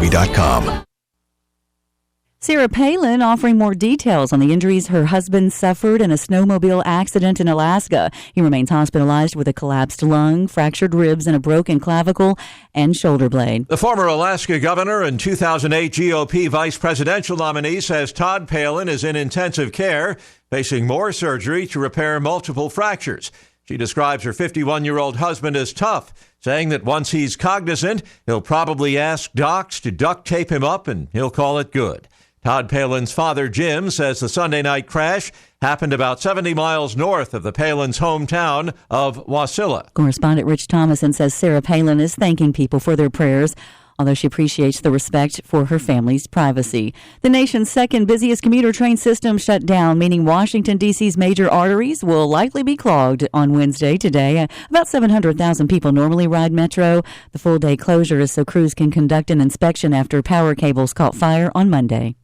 WHKTV.com. Sarah Palin offering more details on the injuries her husband suffered in a snowmobile accident in Alaska. He remains hospitalized with a collapsed lung, fractured ribs, and a broken clavicle and shoulder blade. The former Alaska governor and 2008 GOP vice presidential nominee says Todd Palin is in intensive care, facing more surgery to repair multiple fractures. She describes her 51-year-old husband as tough, saying that once he's cognizant, he'll probably ask docs to duct tape him up and he'll call it good. Todd Palin's father, Jim, says the Sunday night crash happened about 70 miles north of the Palins' hometown of Wasilla. Correspondent Rich Thomason says Sarah Palin is thanking people for their prayers, although she appreciates the respect for her family's privacy. The nation's second busiest commuter train system shut down, meaning Washington, D.C.'s major arteries will likely be clogged on Wednesday today. About 700,000 people normally ride Metro. The full-day closure is so crews can conduct an inspection after power cables caught fire on Monday.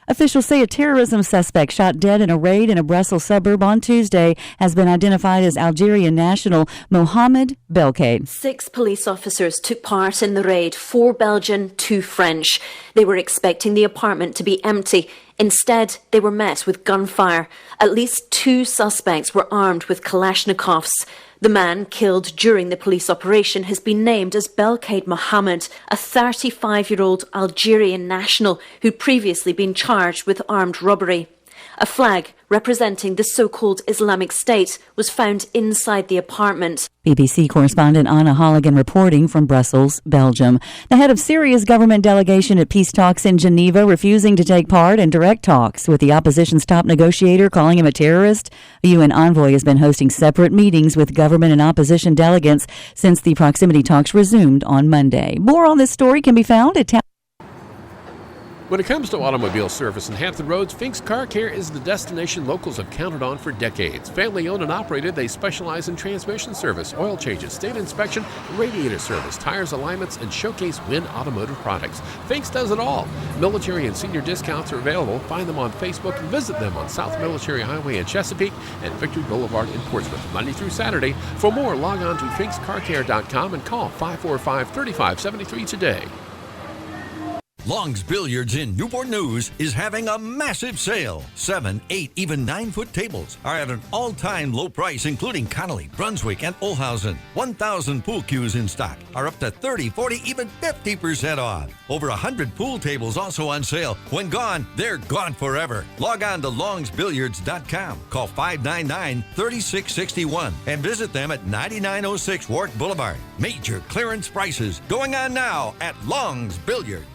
Officials say a terrorism suspect shot dead in a raid in a Brussels suburb on Tuesday has been identified as Algerian national Mohamed Belkade. 6 police officers took part in the raid, 4 Belgian, 2 French. They were expecting the apartment to be empty. Instead, they were met with gunfire. At least 2 suspects were armed with Kalashnikovs. The man killed during the police operation has been named as Belkade Mohammed, a 35-year-old Algerian national who'd previously been charged with armed robbery. A flag representing the so-called Islamic State was found inside the apartment. BBC correspondent Anna Holligan reporting from Brussels, Belgium. The head of Syria's government delegation at peace talks in Geneva refusing to take part in direct talks with the opposition's top negotiator, calling him a terrorist. A UN envoy has been hosting separate meetings with government and opposition delegates since the proximity talks resumed on Monday. More on this story can be found at When it comes to automobile service in Hampton Roads, Fink's Car Care is the destination locals have counted on for decades. Family owned and operated, they specialize in transmission service, oil changes, state inspection, radiator service, tires alignments, and showcase Win automotive products. Fink's does it all. Military and senior discounts are available. Find them on Facebook and visit them on South Military Highway in Chesapeake and Victory Boulevard in Portsmouth, Monday through Saturday. For more, log on to finkscarcare.com and call 545-3573 today. Long's Billiards in Newport News is having a massive sale. 7, 8, even 9-foot tables are at an all-time low price, including Connolly, Brunswick, and Olhausen. 1,000 pool cues in stock are up to 30, 40, even 50% off. Over 100 pool tables also on sale. When gone, they're gone forever. Log on to longsbilliards.com. Call 599-3661 and visit them at 9906 Warwick Boulevard. Major clearance prices going on now at Long's Billiards.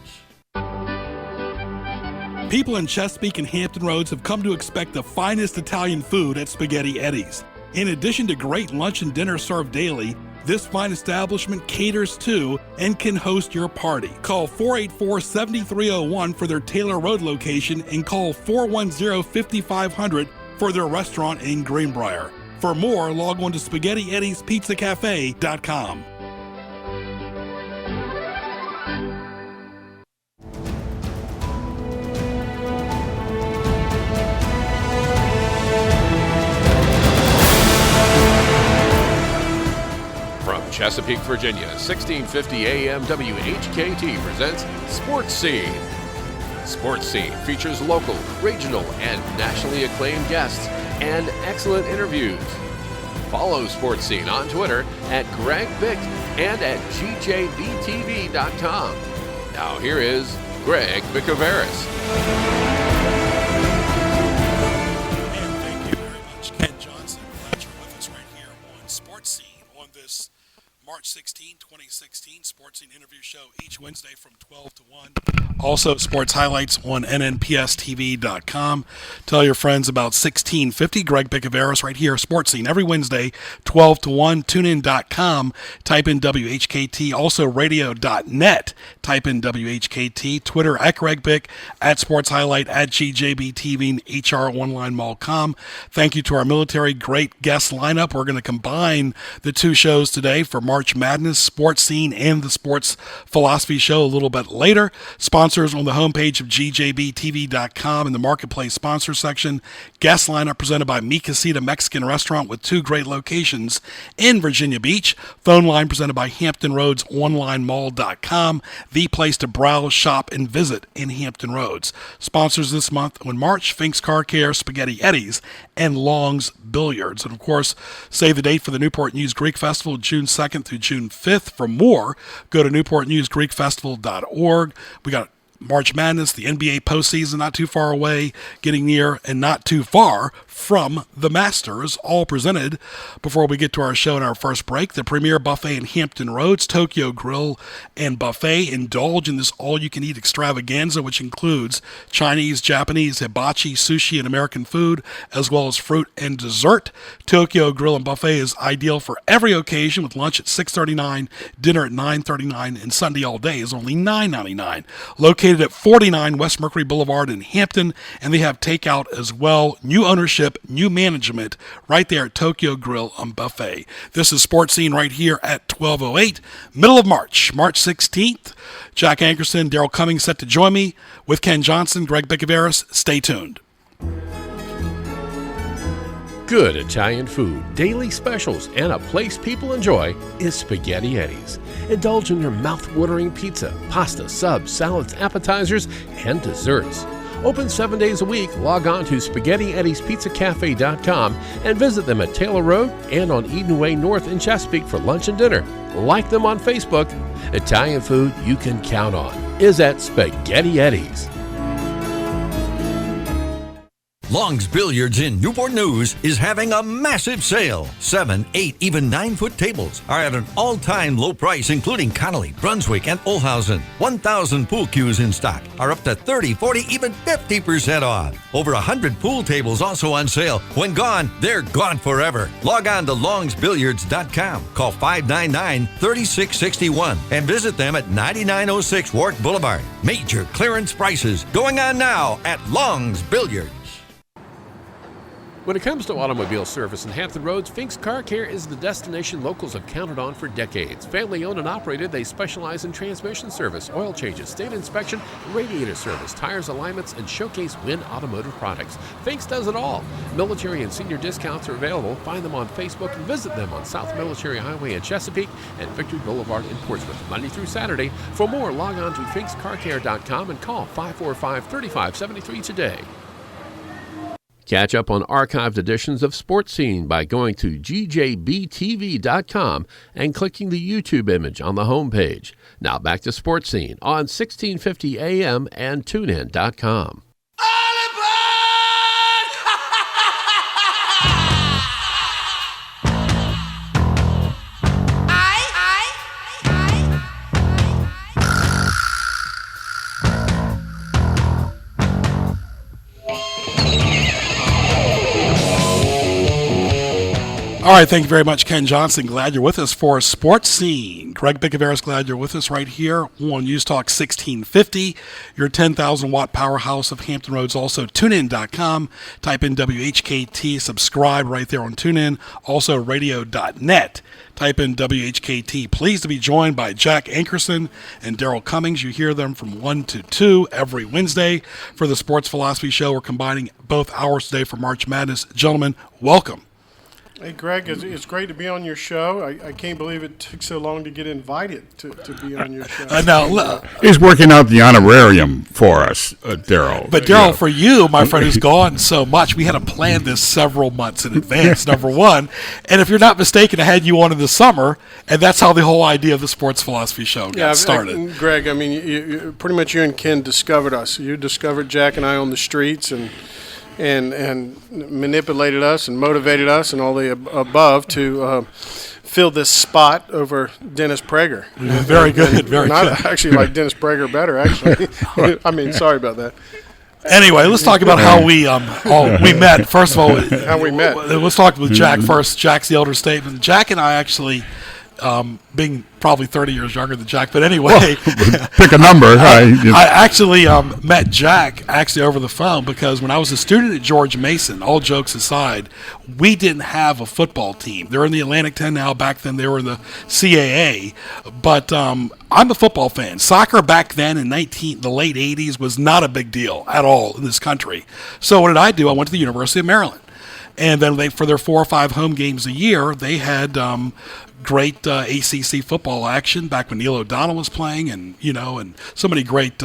People in Chesapeake and Hampton Roads have come to expect the finest Italian food at Spaghetti Eddie's. In addition to great lunch and dinner served daily, this fine establishment caters to and can host your party. Call 484-7301 for their Taylor Road location and call 410-5500 for their restaurant in Greenbrier. For more, log on to SpaghettiEddiesPizzaCafe.com. Chesapeake, Virginia, 1650 AM WHKT presents Sports Scene. Sports Scene features local, regional, and nationally acclaimed guests and excellent interviews. Follow Sports Scene on Twitter at Greg Bick and at GJBTV.com. Now here is Greg Bicouvaris. March 16, 2016, Sports Scene interview show each Wednesday from 12 to 1. Also, sports highlights on nnpstv.com. Tell your friends about 1650, Greg Bicouvaris right here, Sports Scene, every Wednesday, 12 to 1. TuneIn.com, type in WHKT. Also, radio.net, type in WHKT. Twitter, at Greg Bick, at Sports Highlight, at GJBTV, and HR1LineMall.com. Thank you to our military, great guest lineup. We're going to combine the two shows today for March March Madness, Sports Scene, and the Sports Philosophy Show a little bit later. Sponsors on the homepage of gjbtv.com in the Marketplace Sponsor section. Guest lineup presented by Mi Casita Mexican Restaurant with 2 great locations in Virginia Beach. Phone line presented by Hampton Roads OnlineMall.com, the place to browse, shop, and visit in Hampton Roads. Sponsors this month in March, Fink's Car Care, Spaghetti Eddie's, and Long's Billiards. And of course, save the date for the Newport News Greek Festival, June 2nd through June 5th. For more, go to newportnewsgreekfestival.org. We got March Madness, the NBA postseason not too far away, getting near and not too far from the Masters, all presented. Before we get to our show and our first break, the premier buffet in Hampton Roads, Tokyo Grill and Buffet. Indulge in this all-you-can-eat extravaganza, which includes Chinese, Japanese, hibachi, sushi, and American food, as well as fruit and dessert. Tokyo Grill and Buffet is ideal for every occasion, with lunch at $6.39, dinner at $9.39, and Sunday all day is only $9.99. Located at 49 West Mercury Boulevard in Hampton, and they have takeout as well. New ownership, new management, right there at Tokyo Grill and Buffet. This is Sports Scene right here at 12:08, middle of March 16th. Jack Ankerson, Darryl Cummings set to join me with Ken Johnson, Greg Bicouvaris. Stay tuned. Good Italian food, daily specials, and a place people enjoy is Spaghetti Eddie's. Indulge in your mouth-watering pizza, pasta, subs, salads, appetizers, and desserts. Open 7 days a week. Log on to SpaghettiEddiesPizzaCafe.com and visit them at Taylor Road and on Eden Way North in Chesapeake for lunch and dinner. Like them on Facebook. Italian food you can count on is at Spaghetti Eddie's. Long's Billiards in Newport News is having a massive sale. 7, 8, even 9-foot tables are at an all-time low price, including Connolly, Brunswick, and Olhausen. 1,000 pool cues in stock are up to 30, 40, even 50% off. Over 100 pool tables also on sale. When gone, they're gone forever. Log on to longsbilliards.com. Call 599-3661 and visit them at 9906 Warwick Boulevard. Major clearance prices going on now at Long's Billiards. When it comes to automobile service in Hampton Roads, Fink's Car Care is the destination locals have counted on for decades. Family owned and operated, they specialize in transmission service, oil changes, state inspection, radiator service, tires, alignments, and showcase Win automotive products. Fink's does it all. Military and senior discounts are available. Find them on Facebook and visit them on South Military Highway in Chesapeake and Victory Boulevard in Portsmouth, Monday through Saturday. For more, log on to finkscarcare.com and call 545-3573 today. Catch up on archived editions of Sports Scene by going to gjbtv.com and clicking the YouTube image on the homepage. Now back to Sports Scene on 1650 AM and TuneIn.com. All right, thank you very much, Ken Johnson. Glad you're with us for Sports Scene. Greg Bicouvaris, glad you're with us right here on News Talk 1650, your 10,000-watt powerhouse of Hampton Roads. Also, TuneIn.com. Type in WHKT, subscribe right there on TuneIn. Also, radio.net. Type in WHKT. Pleased to be joined by Jack Ankerson and Darryl Cummings. You hear them from 1 to 2 every Wednesday for the Sports Philosophy Show. We're combining both hours today for March Madness. Gentlemen, welcome. Hey, Greg, it's great to be on your show. I can't believe it took so long to get invited to be on your show. He's working out the honorarium for us, Darryl. But, Darryl, for you, my friend, who's gone so much, we had to plan this several months in advance, number one. And if you're not mistaken, I had you on in the summer, and that's how the whole idea of the Sports Philosophy Show got started. Greg, I mean, you, pretty much you and Ken discovered us. You discovered Jack and I on the streets and manipulated us and motivated us and all the above to fill this spot over Dennis Prager. Very good, very good. I actually like Dennis Prager better, actually. I mean, sorry about that. Anyway, let's talk about how we met. First of all, how we met. Let's talk with Jack first. Jack's the elder statesman. Jack and I actually being probably 30 years younger than Jack. But anyway, pick a number. I actually met Jack over the phone because when I was a student at George Mason, all jokes aside, we didn't have a football team. They're in the Atlantic 10 now. Back then they were in the CAA. But I'm a football fan. Soccer back then in the late 80s was not a big deal at all in this country. So what did I do? I went to the University of Maryland. And then for their 4 or 5 home games a year, they had great ACC football action back when Neil O'Donnell was playing, and so many great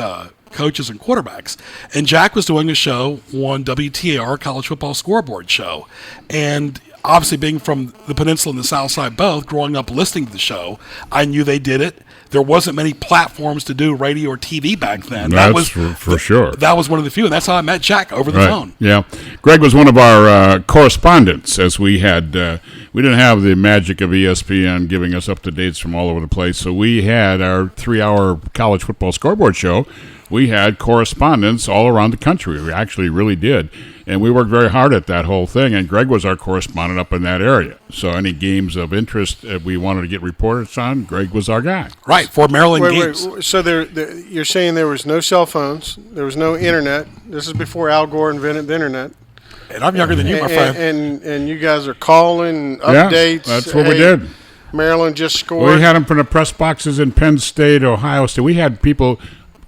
coaches and quarterbacks. And Jack was doing a show on WTAR, College Football Scoreboard Show, and obviously being from the Peninsula and the South Side both, growing up listening to the show, I knew they did it. There wasn't many platforms to do radio or TV back then. That was for sure. That was one of the few, and that's how I met Jack over the phone. Yeah, Greg was one of our correspondents, as we had. We didn't have the magic of ESPN giving us up to dates from all over the place, so we had our 3-hour college football scoreboard show. We had correspondents all around the country. We actually really did. And we worked very hard at that whole thing, and Greg was our correspondent up in that area. So any games of interest we wanted to get reports on, Greg was our guy. Right, for Maryland games. Wait. So you're saying there was no cell phones, there was no internet. This is before Al Gore invented the internet. And I'm younger than you, my friend. And you guys are calling updates. Yeah, that's what we did. Maryland just scored. We had them from the press boxes in Penn State, Ohio State. We had people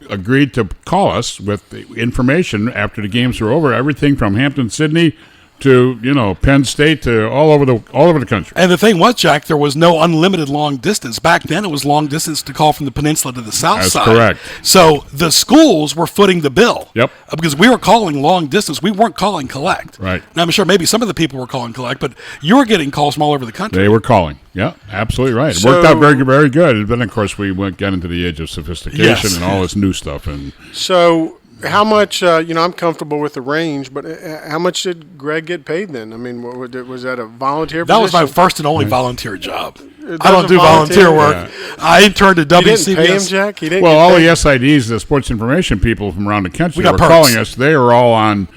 agreed to call us with information after the games were over. Everything from Hampton, Sydney, to Penn State, to all over the country. And the thing was, Jack, there was no unlimited long distance. Back then, it was long distance to call from the peninsula to the south side. That's correct. So the schools were footing the bill. Yep. Because we were calling long distance. We weren't calling collect. Right. Now, I'm sure maybe some of the people were calling collect, but you were getting calls from all over the country. They were calling. Yeah, absolutely right. It worked out very, very good. And then, of course, we got into the age of sophistication and all this new stuff. And so how much, I'm comfortable with the range, but how much did Greg get paid then? I mean, was that a volunteer position? That was my first and only volunteer job. I don't do volunteer work. Yeah. I interned at WCBS. You didn't pay him, Jack? He didn't all the SIDs, the sports information people from around the country were calling us. They were all on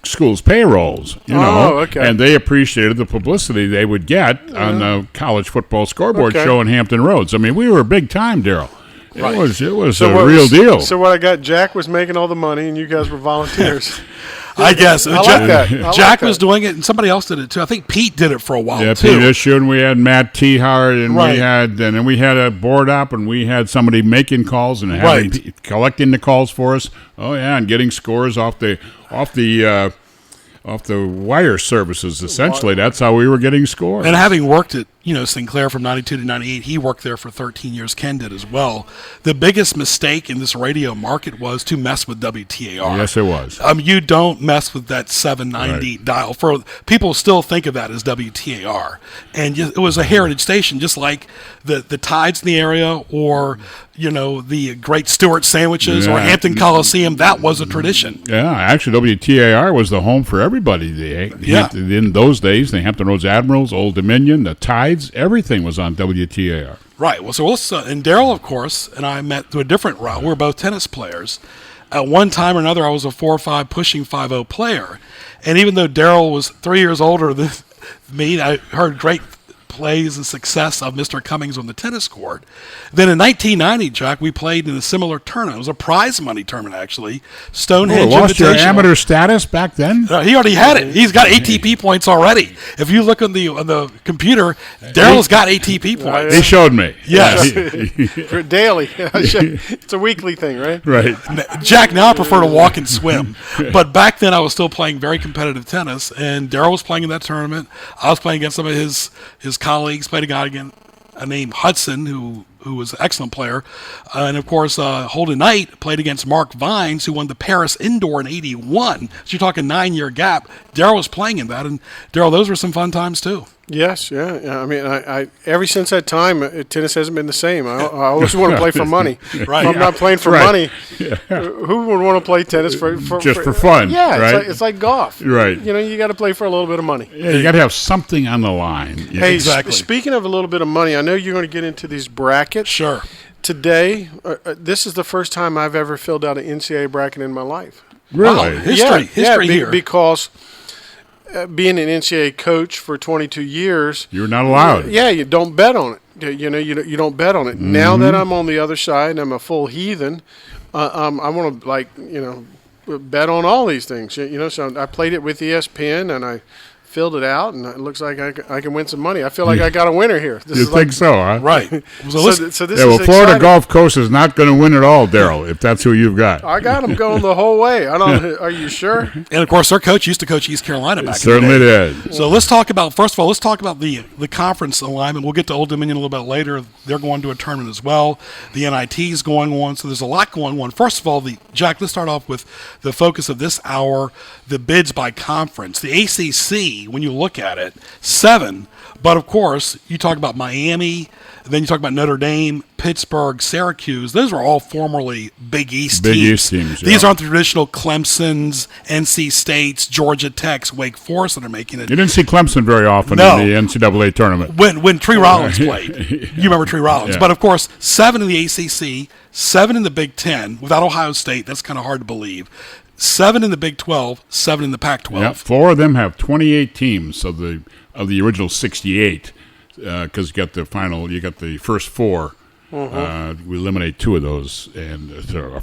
schools' payrolls, okay. And they appreciated the publicity they would get on the college football scoreboard show in Hampton Roads. I mean, we were big time, Darryl. Right. It was a real deal. So what I got, Jack was making all the money, and you guys were volunteers. I guess. I like that. Jack was doing it, and somebody else did it too. I think Pete did it for a while too. Yeah, Pete Issue, and we had Matt Tehart, and then we had a board op, and we had somebody making calls and collecting the calls for us. Oh yeah, and getting scores off the wire services. Essentially, that's how we were getting scores. And having worked at Sinclair from 92 to 98, he worked there for 13 years. Ken did as well. The biggest mistake in this radio market was to mess with WTAR. Yes, it was. You don't mess with that 790 dial. For people still think of that as WTAR, and it was a heritage station, just like the Tides in the area, or the Great Stewart sandwiches, or Hampton Coliseum. That was a tradition. Yeah, actually, WTAR was the home for everybody. In those days, the Hampton Roads Admirals, Old Dominion, the Tides. Everything was on WTAR. Right. Well, so let's and Darryl, of course, and I met through a different route. We were both tennis players. At one time or another, I was a 4.5 pushing 5.0 player, and even though Darryl was 3 years older than me, I heard great plays and success of Mr. Cummings on the tennis court. Then in 1990, Jack, we played in a similar tournament. It was a prize money tournament, actually. Stonehenge lost your Invitational. amateur status back then? He already had it. He's got ATP points already. If you look on the computer, Darryl's got ATP points. He showed me. Yes. Daily. It's a weekly thing, right? Right. Jack, now I prefer to walk and swim. But back then I was still playing very competitive tennis, and Darryl was playing in that tournament. I was playing against some of his colleagues, played a guy named Hudson, who was an excellent player. And, of course, Holden Knight played against Mark Vines, who won the Paris Indoor in 81. So you're talking 9-year gap. Darryl was playing in that. And, Darryl, those were some fun times, too. Yes, yeah. I mean, I ever since that time, tennis hasn't been the same. I always want to play for money. Right. If I'm not playing for money, who would want to play tennis for fun? Yeah, right? It's like golf. Right. You got to play for a little bit of money. Yeah, you got to have something on the line. Yeah. Hey, exactly. Speaking of a little bit of money, I know you're going to get into these brackets. Sure. Today, this is the first time I've ever filled out an NCAA bracket in my life. Really? Wow. History here. Because being an NCAA coach for 22 years, you're not allowed. Yeah, you don't bet on it. You don't bet on it. Now that I'm on the other side and I'm a full heathen, I want to bet on all these things. So I played it with ESPN and I filled it out, and it looks like I can win some money. I feel like I got a winner here. You think so, huh? Right. So this is Florida exciting. Gulf Coast is not going to win it all, Darryl, if that's who you've got. I got them going the whole way. Are you sure? And of course, their coach used to coach East Carolina back Certainly in the day. did. So first of all, let's talk about the conference alignment. We'll get to Old Dominion a little bit later. They're going to a tournament as well. The NIT is going on, so there's a lot going on. First of all, Jack, let's start off with the focus of this hour, the bids by conference. The ACC, when you look at it, 7, but of course, you talk about Miami, then you talk about Notre Dame, Pittsburgh, Syracuse. Those are all formerly Big East teams. Big East teams, yeah. These aren't the traditional Clemsons, NC States, Georgia Techs, Wake Forest that are making it. You didn't see Clemson very often in the NCAA tournament. When Tree Rollins played. You remember Tree Rollins. Yeah. But, of course, 7 in the ACC, 7 in the Big Ten. Without Ohio State, that's kind of hard to believe. 7 in the Big 12, 7 in the Pac-12. Yeah, 4 of them have 28 teams of the original 68, because you got the first 4. We eliminate 2 of those and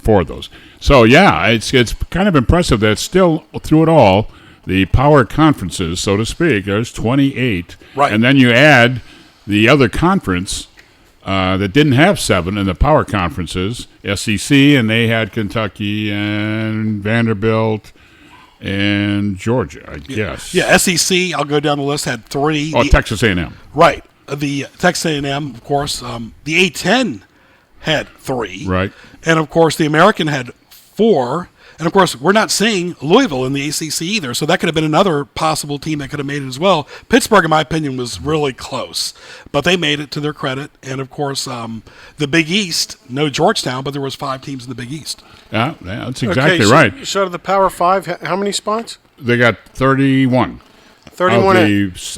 4 of those. So yeah, it's kind of impressive that still through it all, the power conferences, so to speak, there's 28, right? And then you add the other conference that didn't have 7 in the power conferences, SEC, and they had Kentucky and Vanderbilt and Georgia, I guess. Yeah, SEC, I'll go down the list, had 3. Oh, Texas A&M. Right. The Texas A&M, of course. The A-10 had 3. Right. And, of course, the American had 4. And, of course, we're not seeing Louisville in the ACC either, so that could have been another possible team that could have made it as well. Pittsburgh, in my opinion, was really close, but they made it to their credit. And, of course, the Big East, no Georgetown, but there was 5 teams in the Big East. Yeah, that's exactly right. So the Power 5, how many spots? They got 31. 31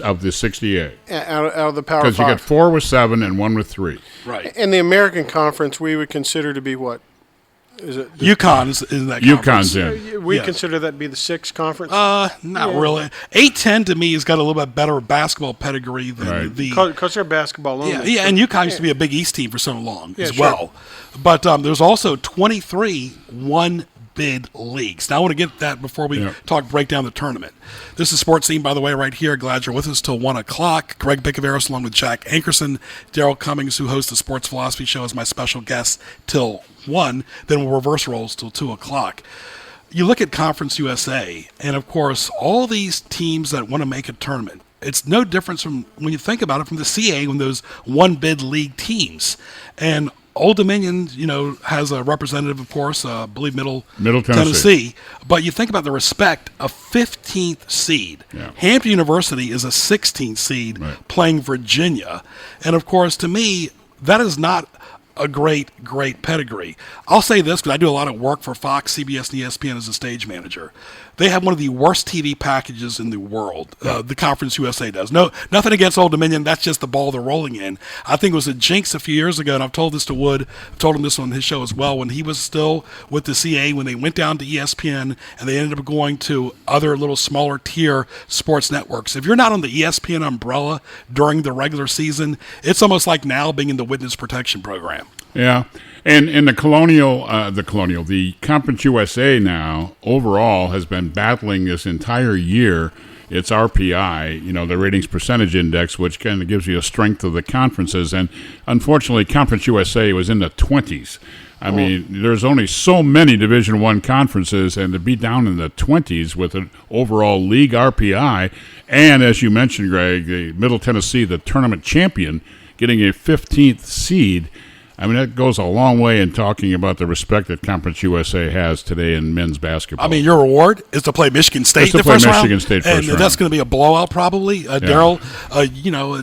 of the 68. Out of the Power 5. Because you got 4 with 7 and 1 with 3. Right. And the American Conference we would consider to be what? Is it UConn's in that conference. UConn's in. We consider that to be the 6th conference? Not really. 8-10 to me has got a little bit better basketball pedigree than the... Because they're basketball only. Yeah, and UConn used to be a Big East team for so long as sure. well. But there's also 23 one-bid leagues. Now, I want to get that before we break down the tournament. This is Sports Scene, by the way, right here. Glad you're with us till 1 o'clock. Greg Bicouvaris along with Jack Ankerson. Darryl Cummings, who hosts the Sports Philosophy Show, is my special guest till 1. Then we'll reverse roles till 2 o'clock. You look at Conference USA, and, of course, all these teams that want to make a tournament, it's no difference from, when you think about it, from the CA when those one-bid league teams. And Old Dominion, has a representative, of course, I believe Middle Tennessee. But you think about the respect, a 15th seed. Yeah. Hampton University is a 16th seed playing Virginia. And, of course, to me, that is not a great pedigree. I'll say this, because I do a lot of work for Fox, CBS, and ESPN as a stage manager. They have one of the worst TV packages in the world. The Conference USA does. No, nothing against Old Dominion. That's just the ball they're rolling in. I think it was a jinx a few years ago, and I've told this to Wood. I've told him this on his show as well. When he was still with the CA, when they went down to ESPN, and they ended up going to other little smaller tier sports networks. If you're not on the ESPN umbrella during the regular season, it's almost like now being in the witness protection program. Yeah, and the the Conference USA now overall has been battling this entire year. It's RPI, the ratings percentage index, which kind of gives you a strength of the conferences. And unfortunately, Conference USA was in the 20s. I mean, there's only so many Division I conferences, and to be down in the 20s with an overall league RPI, and as you mentioned, Greg, the Middle Tennessee, the tournament champion, getting a 15th seed. I mean, that goes a long way in talking about the respect that Conference USA has today in men's basketball. I mean, your reward is to play Michigan State in the first round. And that's going to be a blowout probably. Darryl,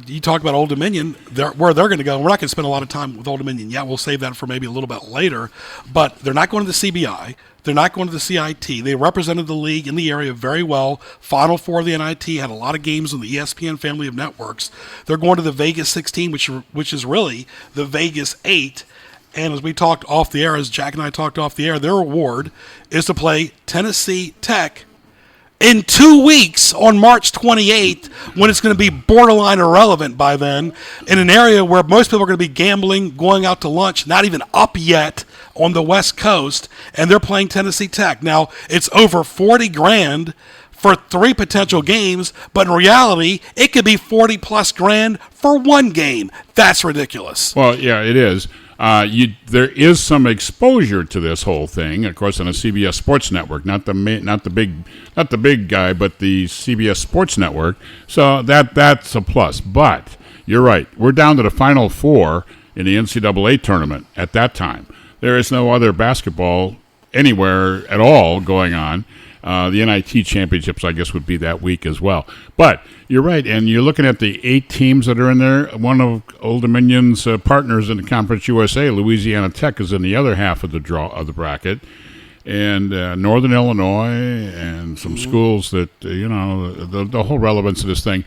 you talk about Old Dominion, where they're going to go. We're not going to spend a lot of time with Old Dominion yet. We'll save that for maybe a little bit later. But they're not going to the CBI. They're not going to the CIT. They represented the league in the area very well. Final Four of the NIT, had a lot of games on the ESPN family of networks. They're going to the Vegas 16, which is really the Vegas 8. And as we talked off the air, as Jack and I talked off the air, their award is to play Tennessee Tech in 2 weeks on March 28th, when it's going to be borderline irrelevant by then, in an area where most people are going to be gambling, going out to lunch, not even up yet on the West Coast, and they're playing Tennessee Tech. Now, it's over $40,000 for 3 potential games, but in reality, it could be 40 plus grand for 1 game. That's ridiculous. Well, yeah, it is. There is some exposure to this whole thing, of course, on a CBS Sports Network, not the big guy, but the CBS Sports Network. So that's a plus. But you're right. We're down to the Final Four in the NCAA tournament at that time. There is no other basketball anywhere at all going on. The NIT championships, I guess, would be that week as well. But you're right, and you're looking at the 8 teams that are in there. One of Old Dominion's partners in the Conference USA, Louisiana Tech, is in the other half of the bracket, and Northern Illinois and some schools that the whole relevance of this thing.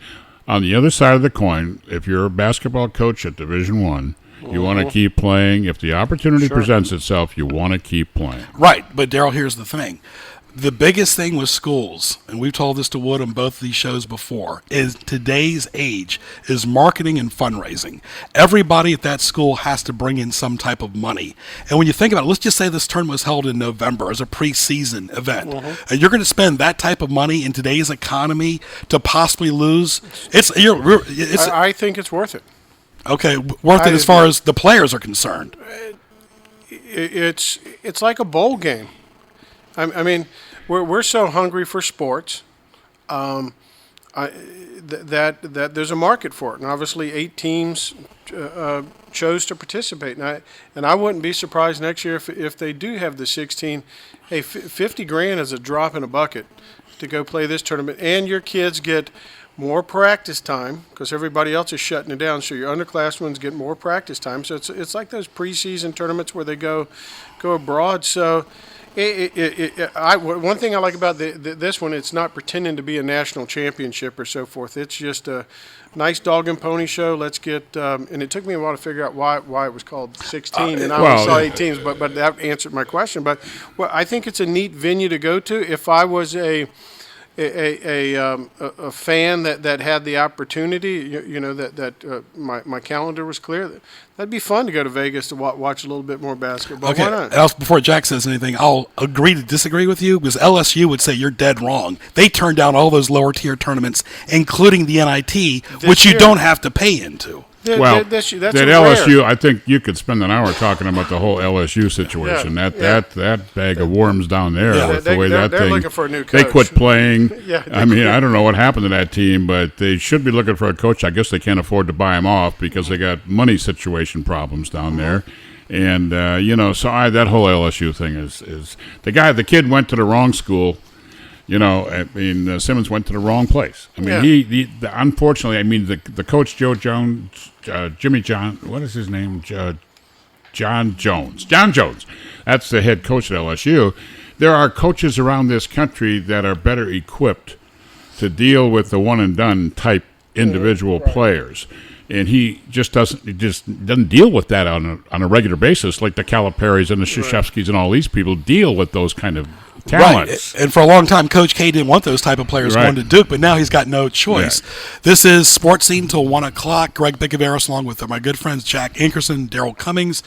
On the other side of the coin, if you're a basketball coach at Division I, you want to keep playing. If the opportunity presents itself, you want to keep playing. Right, but Darryl, here's the thing. The biggest thing with schools, and we've told this to Wood on both of these shows before, is today's age is marketing and fundraising. Everybody at that school has to bring in some type of money. And when you think about it, let's just say this tournament was held in November as a preseason event. And you're going to spend that type of money in today's economy to possibly lose. I think it's worth it. Okay, worth it as far as the players are concerned. It's like a bowl game. I mean, we're so hungry for sports that there's a market for it, and obviously 8 teams chose to participate, and I wouldn't be surprised next year if they do have the 16. Hey, $50,000 is a drop in a bucket to go play this tournament, and your kids get more practice time because everybody else is shutting it down. So your underclassmen get more practice time. So it's like those preseason tournaments where they go abroad. So. One thing I like about this one, it's not pretending to be a national championship or so forth. It's just a nice dog and pony show. Let's get and it took me a while to figure out why it was called 16, and I only saw 8 teams, but that answered my question. But I think it's a neat venue to go to. If I was a fan that had the opportunity, my calendar was clear. That'd be fun to go to Vegas to watch a little bit more basketball. Okay. Why not? Also, before Jack says anything, I'll agree to disagree with you because LSU would say you're dead wrong. They turned down all those lower tier tournaments, including the NIT, which you don't have to pay into. That's that LSU, I think you could spend an hour talking about the whole LSU situation. That bag of worms down there with the way that they're thing. Looking for a new coach. They quit playing. I mean, I don't know what happened to that team, but they should be looking for a coach. I guess they can't afford to buy him off because they got money situation problems down there. And so that whole LSU thing is the kid went to the wrong school. Simmons went to the wrong place. I mean, unfortunately, the coach, Jimmy John, what is his name? John Jones. John Jones. That's the head coach at LSU. There are coaches around this country that are better equipped to deal with the one-and-done type individual players. And he just doesn't deal with that on a regular basis like the Caliperis and the Krzyzewskis and all these people deal with those kind of talents. Right. And for a long time, Coach K didn't want those type of players going to Duke, but now he's got no choice. Yeah. This is Sports Scene till 1 o'clock. Greg Bicouvaris along with my good friends Jack Ankerson, Darryl Cummings,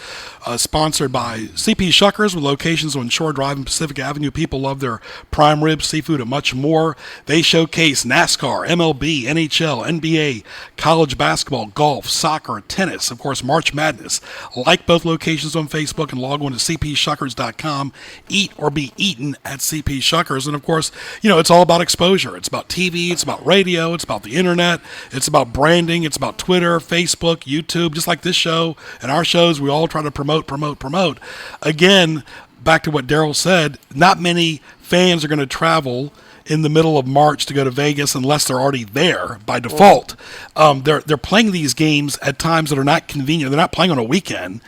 sponsored by CP Shuckers with locations on Shore Drive and Pacific Avenue. People love their prime rib, seafood, and much more. They showcase NASCAR, MLB, NHL, NBA, college basketball, golf, soccer, tennis, of course, March Madness. Like both locations on Facebook and log on to cpshuckers.com. Eat or be eaten at CP Shuckers. And of course, it's all about exposure. It's about TV, it's about radio, it's about the internet, it's about branding, it's about Twitter, Facebook, YouTube, just like this show and our shows. We all try to promote. Again, back to what Darryl said, not many fans are going to travel in the middle of March to go to Vegas unless they're already there by default. They're playing these games at times that are not convenient. They're not playing on a weekend.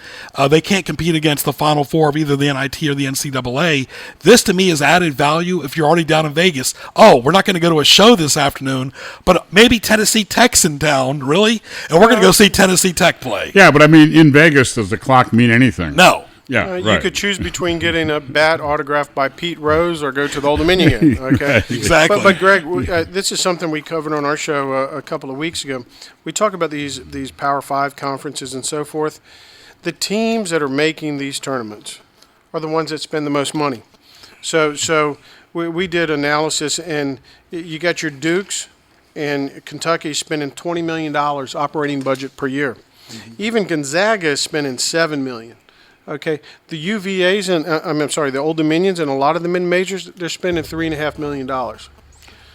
They can't compete against the Final Four of either the NIT or the NCAA. This, to me, is added value if you're already down in Vegas. Oh, we're not going to go to a show this afternoon, but maybe Tennessee Tech's in town, really? And we're going to go see Tennessee Tech play. Yeah, but in Vegas, does the clock mean anything? No. Yeah, You right. could choose between getting a bat autographed by Pete Rose or go to the Old Dominion game. Okay, Exactly. But Greg, this is something we covered on our show a couple of weeks ago. We talk about these Power 5 conferences and so forth. The teams that are making these tournaments are the ones that spend the most money. So we did analysis, and you got your Dukes and Kentucky spending $20 million operating budget per year. Mm-hmm. Even Gonzaga is spending $7 million. Okay, the UVAs and the Old Dominions and a lot of the mid-majors, they're spending $3.5 million.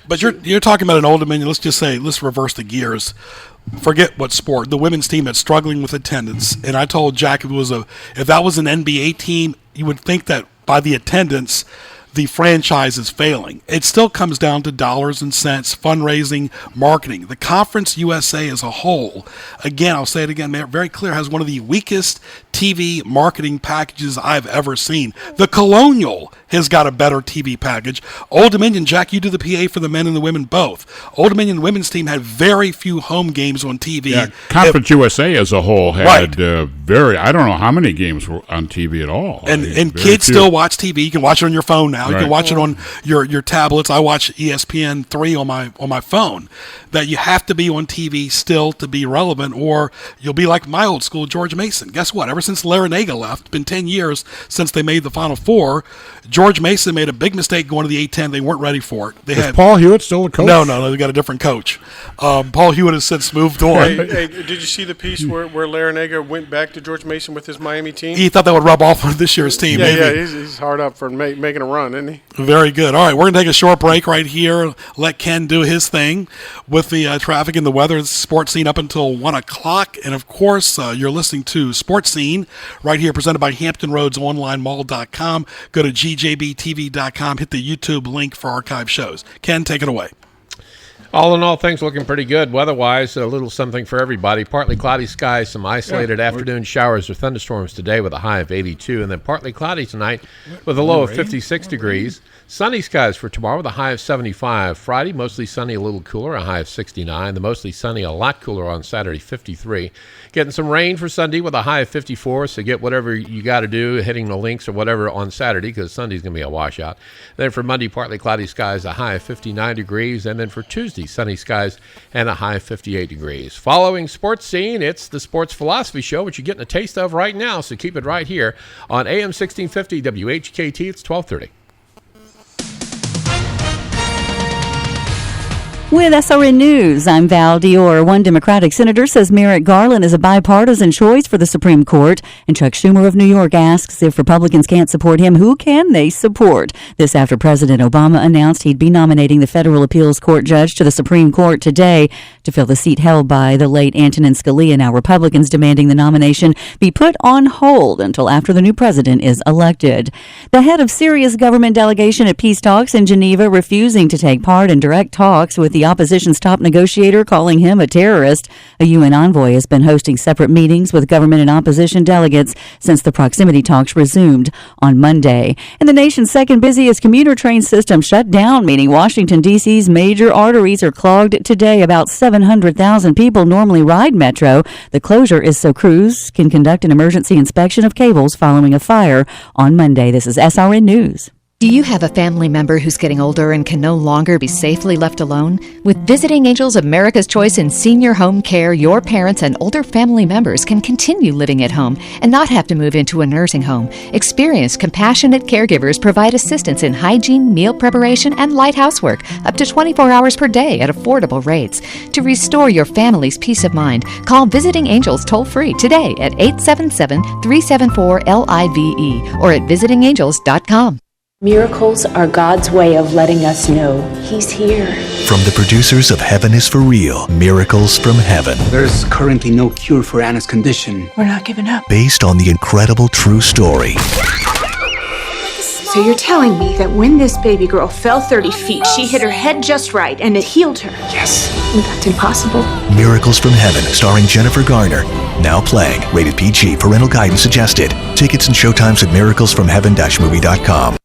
But you're talking about an Old Dominion. Let's reverse the gears. Forget what sport. The women's team that's struggling with attendance. And I told Jack if that was an NBA team, you would think that by the attendance, the franchise is failing. It still comes down to dollars and cents, fundraising, marketing. The Conference USA as a whole, again, I'll say it again, very clear, has one of the weakest TV marketing packages I've ever seen. The Colonial has got a better TV package. Old Dominion, Jack, you do the PA for the men and the women both. Old Dominion women's team had very few home games on TV. Yeah, Conference USA as a whole had I don't know how many games were on TV at all. And kids still watch TV. You can watch it on your phone now. You Right. can watch it on your tablets. I watch ESPN3 on my phone. That you have to be on TV still to be relevant, or you'll be like my old school George Mason. Guess what? Ever since Larinaga left, it's been 10 years since they made the Final Four. George Mason made a big mistake going to the A-10. They weren't ready for it. Is Paul Hewitt still the coach? No, they got a different coach. Paul Hewitt has since moved on. Hey, did you see the piece where Larinaga went back to George Mason with his Miami team? He thought that would rub off on this year's team. Yeah, maybe. he's hard up for making a run, isn't he? Very good. All right, we're going to take a short break right here. Let Ken do his thing with the traffic and the weather. It's Sports Scene up until 1 o'clock. And, of course, you're listening to Sports Scene right here, presented by HamptonRoadsOnlineMall.com. Go to GJBTV.com. Hit the YouTube link for archive shows. Ken, take it away. All in all, things looking pretty good. Weather-wise, a little something for everybody. Partly cloudy skies, some isolated afternoon showers or thunderstorms today with a high of 82, and then partly cloudy tonight with a low of 56 degrees. Sunny skies for tomorrow with a high of 75. Friday, mostly sunny, a little cooler, a high of 69. The mostly sunny, a lot cooler on Saturday, 53. Getting some rain for Sunday with a high of 54, so get whatever you got to do, hitting the links or whatever on Saturday, because Sunday's going to be a washout. Then for Monday, partly cloudy skies, a high of 59 degrees. And then for Tuesday, sunny skies and a high of 58 degrees. Following Sports Scene, it's the Sports Philosophy Show, which you're getting a taste of right now, so keep it right here on AM 1650 WHKT. It's 1230. With SRN News, I'm Val Dior. One Democratic senator says Merrick Garland is a bipartisan choice for the Supreme Court. And Chuck Schumer of New York asks if Republicans can't support him, who can they support? This after President Obama announced he'd be nominating the federal appeals court judge to the Supreme Court today to fill the seat held by the late Antonin Scalia. Now Republicans demanding the nomination be put on hold until after the new president is elected. The head of Syria's government delegation at peace talks in Geneva refusing to take part in direct talks with the opposition's top negotiator, calling him a terrorist. A UN envoy has been hosting separate meetings with government and opposition delegates since the proximity talks resumed on Monday. And the nation's second busiest commuter train system shut down, meaning Washington, D.C.'s major arteries are clogged today. About 700,000 people normally ride Metro. The closure is so crews can conduct an emergency inspection of cables following a fire on Monday. This is SRN News. Do you have a family member who's getting older and can no longer be safely left alone? With Visiting Angels America's Choice in Senior Home Care, your parents and older family members can continue living at home and not have to move into a nursing home. Experienced, compassionate caregivers provide assistance in hygiene, meal preparation, and light housework up to 24 hours per day at affordable rates. To restore your family's peace of mind, call Visiting Angels toll-free today at 877-374-LIVE or at visitingangels.com. Miracles are God's way of letting us know He's here. From the producers of Heaven is for Real, Miracles from Heaven. There's currently no cure for Anna's condition. We're not giving up. Based on the incredible true story. So you're telling me that when this baby girl fell 30 feet, she hit her head just right and it healed her? Yes. That's impossible. Miracles from Heaven, starring Jennifer Garner. Now playing. Rated PG. Parental guidance suggested. Tickets and showtimes at miraclesfromheaven-movie.com.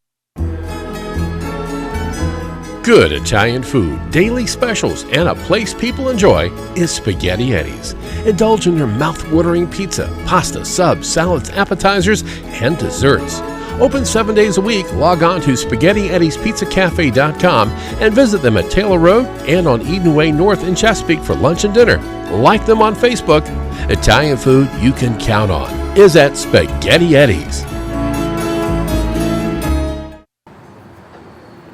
Good Italian food, daily specials, and a place people enjoy is Spaghetti Eddie's. Indulge in your mouth-watering pizza, pasta, subs, salads, appetizers, and desserts. Open 7 days a week. Log on to SpaghettiEddiesPizzaCafe.com and visit them at Taylor Road and on Eden Way North in Chesapeake for lunch and dinner. Like them on Facebook. Italian food you can count on is at Spaghetti Eddie's.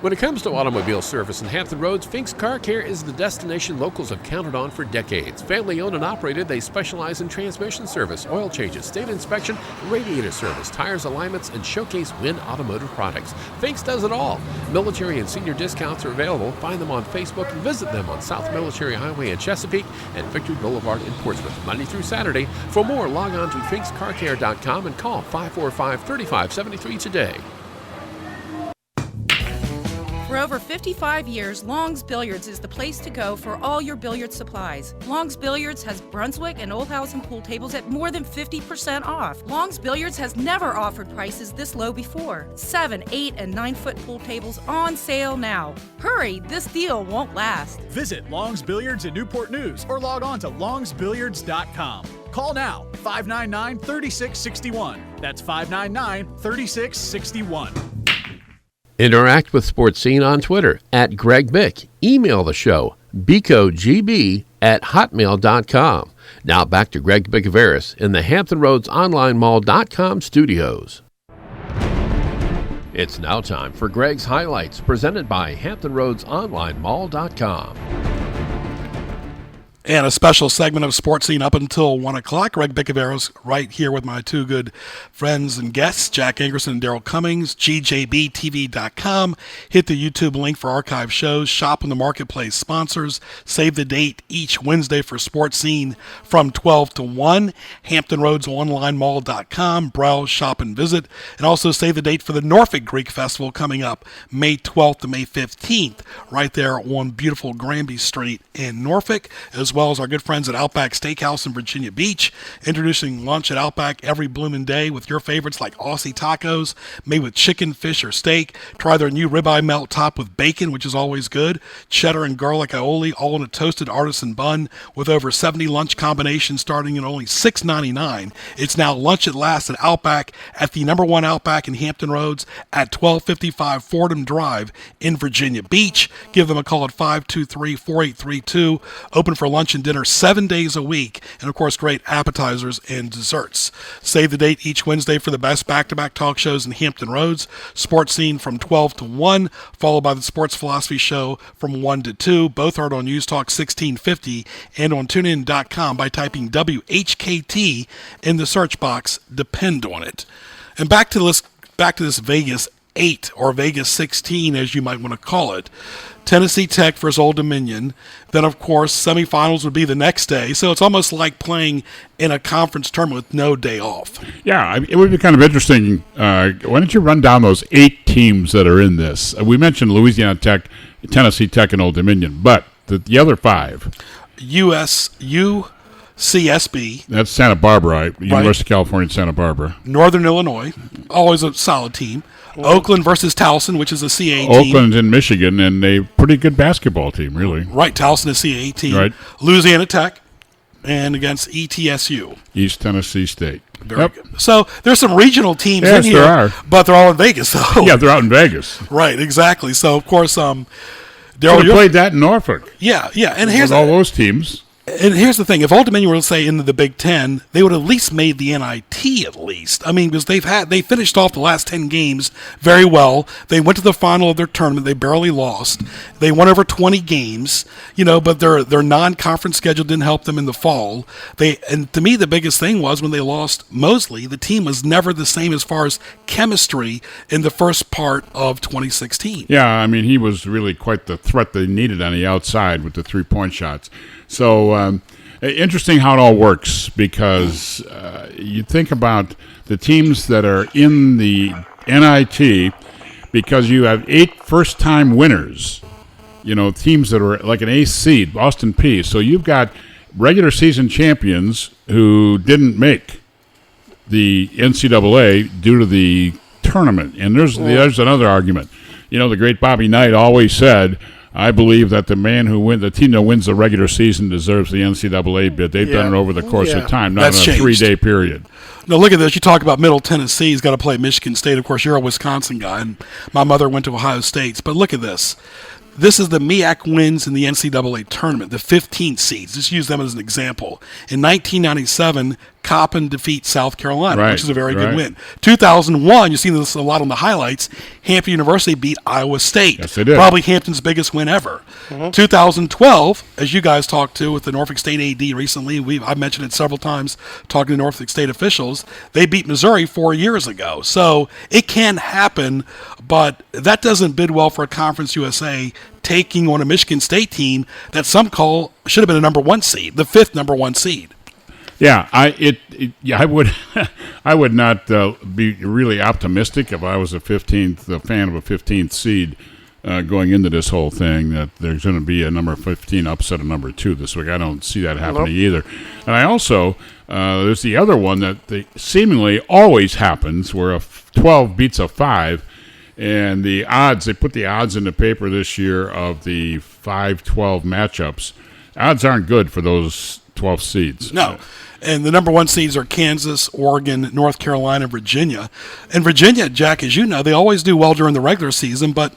When it comes to automobile service in Hampton Roads, Fink's Car Care is the destination locals have counted on for decades. Family owned and operated, they specialize in transmission service, oil changes, state inspection, radiator service, tires alignments, and showcase Win automotive products. Fink's does it all. Military and senior discounts are available. Find them on Facebook and visit them on South Military Highway in Chesapeake and Victory Boulevard in Portsmouth, Monday through Saturday. For more, log on to finkscarcare.com and call 545-3573 today. For over 55 years, Long's Billiards is the place to go for all your billiard supplies. Long's Billiards has Brunswick and Oldhausen pool tables at more than 50% off. Long's Billiards has never offered prices this low before. 7, 8, and 9-foot pool tables on sale now. Hurry, this deal won't last. Visit Long's Billiards in Newport News or log on to longsbilliards.com. Call now, 599-3661. That's 599-3661. Interact with Sports Scene on Twitter at Greg Bick. Email the show, bicogb@hotmail.com. Now back to Greg Bicouvaris in the Hampton Roads OnlineMall.com studios. It's now time for Greg's Highlights, presented by HamptonRoadsOnlineMall.com. And a special segment of Sports Scene up until 1 o'clock. Greg Bicouvaris right here with my two good friends and guests, Jack Ankerson and Darryl Cummings, gjbtv.com. Hit the YouTube link for archive shows, shop in the marketplace sponsors, save the date each Wednesday for Sports Scene from 12 to 1, HamptonRoadsOnlineMall.com, browse, shop, and visit. And also save the date for the Norfolk Greek Festival coming up May 12th to May 15th, right there on beautiful Granby Street in Norfolk, as well as our good friends at Outback Steakhouse in Virginia Beach, introducing lunch at Outback every bloomin' day with your favorites like Aussie tacos, made with chicken, fish, or steak. Try their new ribeye melt topped with bacon, which is always good, cheddar and garlic aioli, all in a toasted artisan bun, with over 70 lunch combinations starting at only $6.99. It's now lunch at last at Outback, at the number one Outback in Hampton Roads at 1255 Fordham Drive in Virginia Beach. Give them a call at 523-4832. Open for lunch and dinner 7 days a week, and of course great appetizers and desserts. Save the date each Wednesday for the best back-to-back talk shows in Hampton Roads. Sports Scene from 12 to 1, followed by the Sports Philosophy Show from 1 to 2. Both are on News Talk 1650 and on TuneIn.com by typing WHKT in the search box. Depend on it. And back to this Vegas 8 or Vegas 16, as you might want to call it. Tennessee Tech versus Old Dominion. Then, of course, semifinals would be the next day. So it's almost like playing in a conference tournament with no day off. Yeah, it would be kind of interesting. Why don't you run down those 8 teams that are in this? We mentioned Louisiana Tech, Tennessee Tech, and Old Dominion, but the other 5. UCSB. That's Santa Barbara, right? University of California, Santa Barbara. Northern Illinois, always a solid team. Oakland versus Towson, which is a CAA team. Oakland's in Michigan, and a pretty good basketball team, really. Right, Towson is a CAA team. Right. Louisiana Tech, and against ETSU. East Tennessee State. Very good. So there's some regional teams in here, there are. But they're all in Vegas. So. Yeah, they're out in Vegas. Right, exactly. So, of course, Darryl, so we played that in Norfolk. Yeah. And here's all those teams. And here's the thing: if Old Dominion were to say into the Big Ten, they would have at least made the NIT at least. I mean, because they finished off the last 10 games very well. They went to the final of their tournament. They barely lost. They won over 20 games, but their non-conference schedule didn't help them in the fall. And to me, the biggest thing was when they lost Mosley, the team was never the same as far as chemistry in the first part of 2016. Yeah, I mean, he was really quite the threat they needed on the outside with the 3-point shots. So interesting how it all works, because you think about the teams that are in the NIT, because you have 8 first-time winners, teams that are like an ace seed, Boston P. So you've got regular season champions who didn't make the NCAA due to the tournament. And there's another argument. the great Bobby Knight always said, I believe that the team that wins the regular season deserves the NCAA bid. They've done it over the course of time, not in a 3-day period. Now, look at this. You talk about Middle Tennessee. He's got to play Michigan State. Of course, you're a Wisconsin guy, and my mother went to Ohio State. But look at this. This is the MEAC wins in the NCAA tournament, the 15th seeds. Just use them as an example. In 1997, Coppin defeats South Carolina, which is a very good win. 2001, you've seen this a lot on the highlights, Hampton University beat Iowa State. Yes, they did. Probably Hampton's biggest win ever. 2012, as you guys talked to with the Norfolk State AD recently, I've mentioned it several times talking to Norfolk State officials, they beat Missouri 4 years ago. So it can happen, but that doesn't bid well for a Conference USA taking on a Michigan State team that some call should have been a number 1 seed, the 5th number 1 seed. Yeah, I would I would not be really optimistic if I was a fan of a 15th seed going into this whole thing, that there's going to be a number 15 upset of number 2 this week. I don't see that happening either. And I also there's the other one that seemingly always happens, where a 12 beats a 5. And the odds, they put the odds in the paper this year of the 5-12 matchups. Odds aren't good for those 12 seeds. No. And the number 1 seeds are Kansas, Oregon, North Carolina, Virginia. And Virginia, Jack, as you know, they always do well during the regular season, but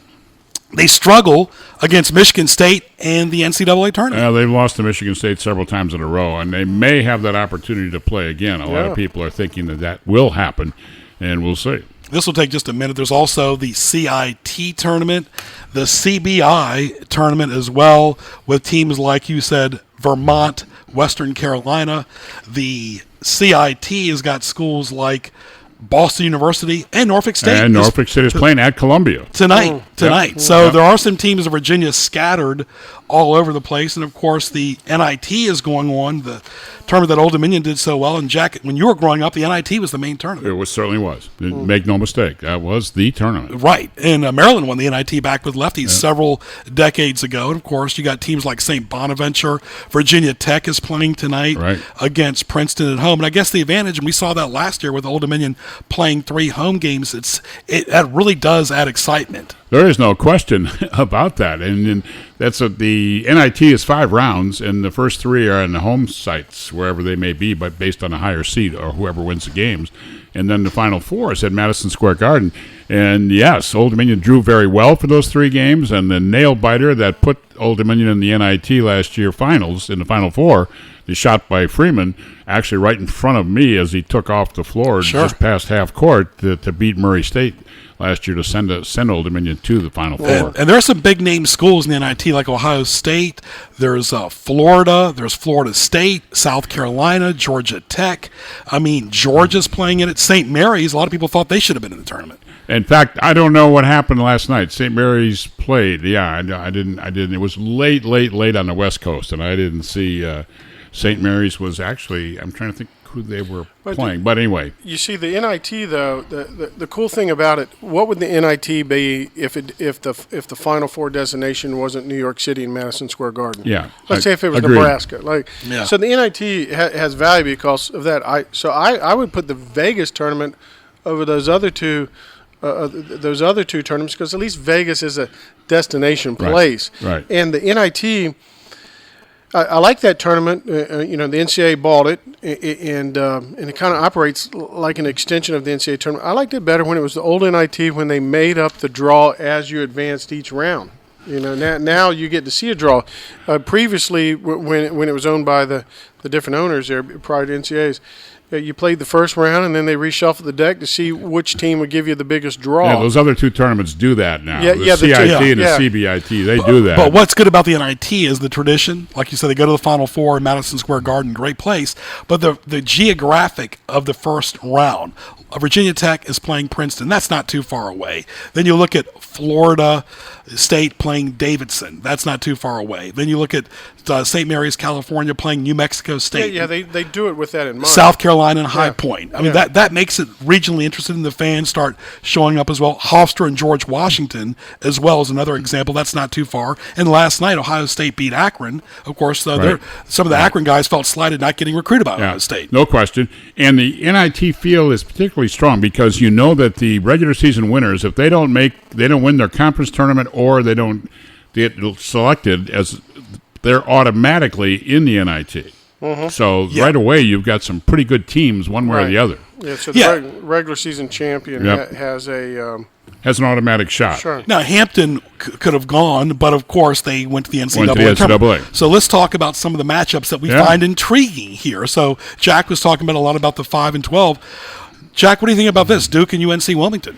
they struggle against Michigan State and the NCAA tournament. They've lost to Michigan State several times in a row, and they may have that opportunity to play again. A lot of people are thinking that will happen, and we'll see. This will take just a minute. There's also the CIT tournament, the CBI tournament as well, with teams like you said, Vermont, Western Carolina. The CIT has got schools like Boston University and Norfolk State. And Norfolk State is playing at Columbia. Tonight. Yep. So there are some teams of Virginia scattered all over the place. And, of course, the NIT is going on, the tournament that Old Dominion did so well. And, Jack, when you were growing up, the NIT was the main tournament. It certainly was. Make no mistake. That was the tournament. Right. And Maryland won the NIT back with lefties several decades ago. And, of course, you got teams like St. Bonaventure. Virginia Tech is playing tonight against Princeton at home. And I guess the advantage, and we saw that last year with Old Dominion playing 3 home games, that really does add excitement. There is no question about that. And the NIT is 5 rounds, and the first 3 are in the home sites, wherever they may be, but based on a higher seed or whoever wins the games. And then the final 4 is at Madison Square Garden. And yes, Old Dominion drew very well for those 3 games, and the nail biter that put Old Dominion in the NIT last year finals, in the Final 4, the shot by Freeman, actually right in front of me as he took off the floor just past half court to beat Murray State last year to send Old Dominion to the Final 4. And there are some big-name schools in the NIT, like Ohio State. There's Florida. There's Florida State, South Carolina, Georgia Tech. I mean, Georgia's playing in it. St. Mary's, a lot of people thought they should have been in the tournament. In fact, I don't know what happened last night. St. Mary's played. Yeah, I didn't. It was late on the West Coast, and I didn't see St. Mary's was actually, I'm trying to think who they were playing. But anyway. You see, the NIT, though, the cool thing about it, what would the NIT be if the Final 4 designation wasn't New York City and Madison Square Garden? Yeah. Let's say if it was Nebraska. So the NIT has value because of that. I would put the Vegas tournament over those other two tournaments, because at least Vegas is a destination place. Right. And the NIT, I like that tournament. The NCAA bought it, and it kind of operates like an extension of the NCAA tournament. I liked it better when it was the old NIT, when they made up the draw as you advanced each round. Now you get to see a draw. Previously, when it was owned by the different owners there prior to NCAAs, you played the first round, and then they reshuffled the deck to see which team would give you the biggest draw. Yeah, those other 2 tournaments do that now. The CIT and the CBIT, they do that. But what's good about the NIT is the tradition. Like you said, they go to the Final 4 in Madison Square Garden, great place. But the geographic of the first round, Virginia Tech is playing Princeton. That's not too far away. Then you look at Florida State playing Davidson. That's not too far away. Then you look at St. Mary's, California playing New Mexico State. Yeah, they do it with that in mind. South Carolina and High Point. I mean, that makes it regionally interesting, and the fans start showing up as well. Hofstra and George Washington as well is another example. That's not too far. And last night, Ohio State beat Akron. Of course, some of the Akron guys felt slighted not getting recruited by Ohio State. No question. And the NIT field is particularly particularly strong because you know that the regular season winners, if they don't win their conference tournament or they don't get selected, as they're automatically in the NIT. Mm-hmm. So right away you've got some pretty good teams one way or the other. Yeah, so the regular season champion has an automatic shot. Sure. Now, Hampton could have gone, but of course they went to the NCAA tournament. So let's talk about some of the matchups that we find intriguing here. So Jack was talking about a lot about the 5 and 12. Jack, what do you think about this, Duke and UNC Wilmington?